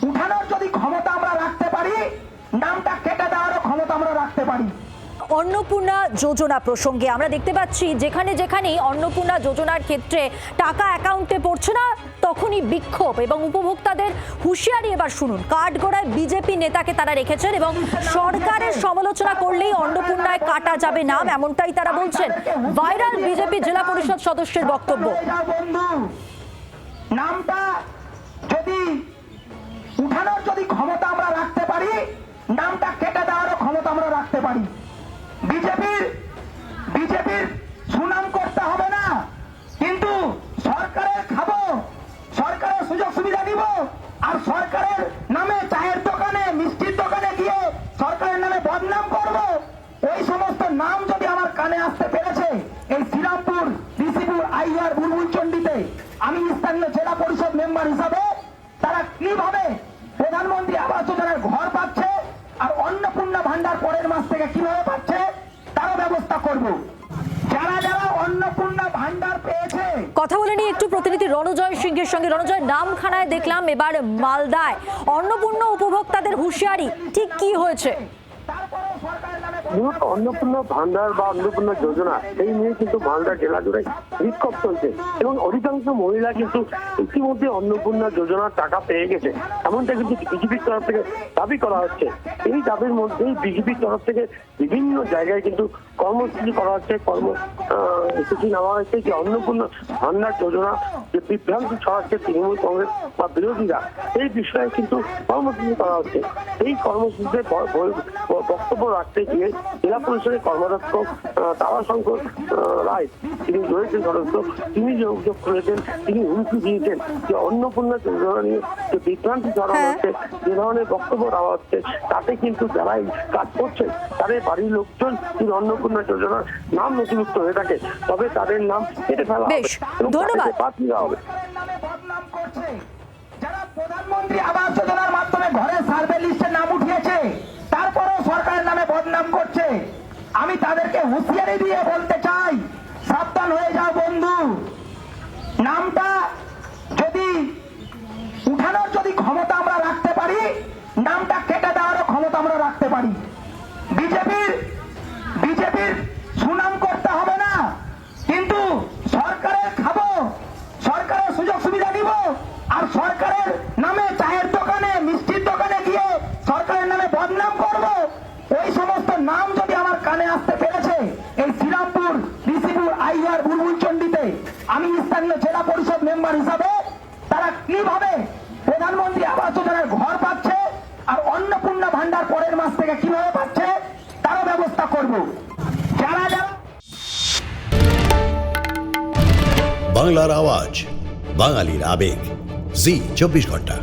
উঠানোর যদি ক্ষমতা আমরা রাখতে পারি, নামটা কেটে দেওয়ারও ক্ষমতা আমরা রাখতে পারি। অন্নপূর্ণা যোজনা প্রসঙ্গে আমরা দেখতে পাচ্ছি যেখানে যেখানেই অন্নপূর্ণা যোজনার ক্ষেত্রে টাকা অ্যাকাউন্টে পড়ছে না তখনই বিক্ষোভ এবং উপভোক্তাদের হুঁশিয়ারি। এবার শুনুন, কাঠগড়ায় বিজেপি নেতাকে তারা রেখেছেন এবং সরকারের সমালোচনা করলেই অন্নপূর্ণায় কাটা যাবে নাম, এমনটাই তারা বলছেন। ভাইরাল বিজেপি জেলা পরিষদ সদস্যের বক্তব্য। নামটা যদি উঠানোর যদি ক্ষমতা আমরা রাখতে পারি, নামটা কেটে দেওয়ারও ক্ষমতা আমরা রাখতে পারি। বিজেপির সুনাম করতে হবে না, কিন্তু সরকারের খাবো, সরকারের সুযোগ সুবিধা নিব, আর সরকারের নামে চায়ের দোকানে মিষ্টির দোকানে গিয়ে সরকারের নামে বদনাম করব। এই সমস্ত নাম যদি আমার কানে আসতে পেরেছে এই শ্রীরামপুর, ঋষিপুর, আইয়ার, বুলবুলচন্ডিতে, আমি স্থানীয় জেলা পরিষদ মেম্বার হিসাবে তারা কিভাবে প্রধানমন্ত্রী আবাস যোজনার ঘর পাচ্ছে আর অন্নপূর্ণা ভান্ডার পরের মাস থেকে কিভাবে পাচ্ছে তারও ব্যবস্থা করব। যারা যারা অন্নপূর্ণা ভান্ডার পেয়েছে, কথা বলে নিয়ে একটু প্রতিনিধি রণজয় সিংহের সঙ্গে। রণজয়, নামখানায় দেখলাম, এবার মালদায় অন্নপূর্ণা উপভোক্তাদের হুঁশিয়ারি, ঠিক কি হয়েছে? অন্নপূর্ণা ভান্ডার বা অন্নপূর্ণা যোজনা এই নিয়ে কিন্তু মালদা জেলা জুড়ে বিক্ষোভ চলছে এবং অধিকাংশ মহিলা কিন্তু ইতিমধ্যে অন্নপূর্ণা যোজনার টাকা পেয়ে গেছে, এমনটা কিন্তু বিজেপির তরফ থেকে দাবি করা হচ্ছে। এই দাবির মধ্যেই বিজেপির তরফ থেকে বিভিন্ন জায়গায় কিন্তু কর্মসূচি করা হচ্ছে, কর্মসূচি নেওয়া হয়েছে যে অন্নপূর্ণা ভান্ডার যোজনা যে বিভ্রান্তি ছড়াচ্ছে তৃণমূল কংগ্রেস বা বিরোধীরা, এই বিষয়ে কিন্তু কর্মসূচি করা হচ্ছে। এই কর্মসূচিতে বক্তব্য রাখতে গিয়ে জেলা পরিষদের কর্মদক্ষ তারাশঙ্কর রায়, তিনি রয়েছেন সদস্য, তিনি যে অভিযোগ করেছেন, তিনি হুমকি দিয়েছেন যে অন্নপূর্ণা যোজনা নিয়ে যে বিভ্রান্তি ছড়ানো হচ্ছে, যে ধরনের বক্তব্য দেওয়া হচ্ছে, তাতে কিন্তু যারা এই কাজ করছে তাদের বাড়ির লোকজন যদি অন্নপূর্ণা যোজনার নাম নথিভুক্ত হয়ে থাকে তবে তাদের নাম কেটে ফেলা হবে এবং বাদ দেওয়া হবে। যারা প্রধানমন্ত্রী আবাস যোজনার মাধ্যমে ঘরে সার্ভে লিস্টে নাম উঠিয়েছে তারপরেও সরকারের নামে বদনাম করছে, আমি তাদেরকে হুঁশিয়ারি দিয়ে বলতে চাই, সাবধান হয়ে যাও বন্ধু। নামটা যদি উঠানোর যদি ক্ষমতা আমরা রাখতে পারি, নামটা কেটে দেওয়ারও ক্ষমতা আমরা রাখতে পারি। বিজেপির সুনাম করতে হবে না, কিন্তু সরকারের খাবো, সরকারের সুযোগ সুবিধা নিব, আর সরকারের নামে চায়ের দোকানে মিষ্টির দোকানে গিয়ে সরকারের নামে বদনাম করব। এই সমস্ত নাম যদি আমার কানে আসতে পেরেছে এই শ্রীরামপুর, ঋষিপুর, আইয়ার, বুলবুলচন্ডিতে, আমি স্থানীয় জেলা পরিষদ মেম্বার হিসাবে তারা কিভাবে প্রধানমন্ত্রী আবাস যোজনার ঘর পাচ্ছে আর অন্নপূর্ণা ভান্ডার পরের মাস থেকে কিভাবে পাচ্ছে তারও ব্যবস্থা করব। যারা যারা বাংলার আওয়াজ, বাঙালির আবেগ, জি 24 ঘন্টা।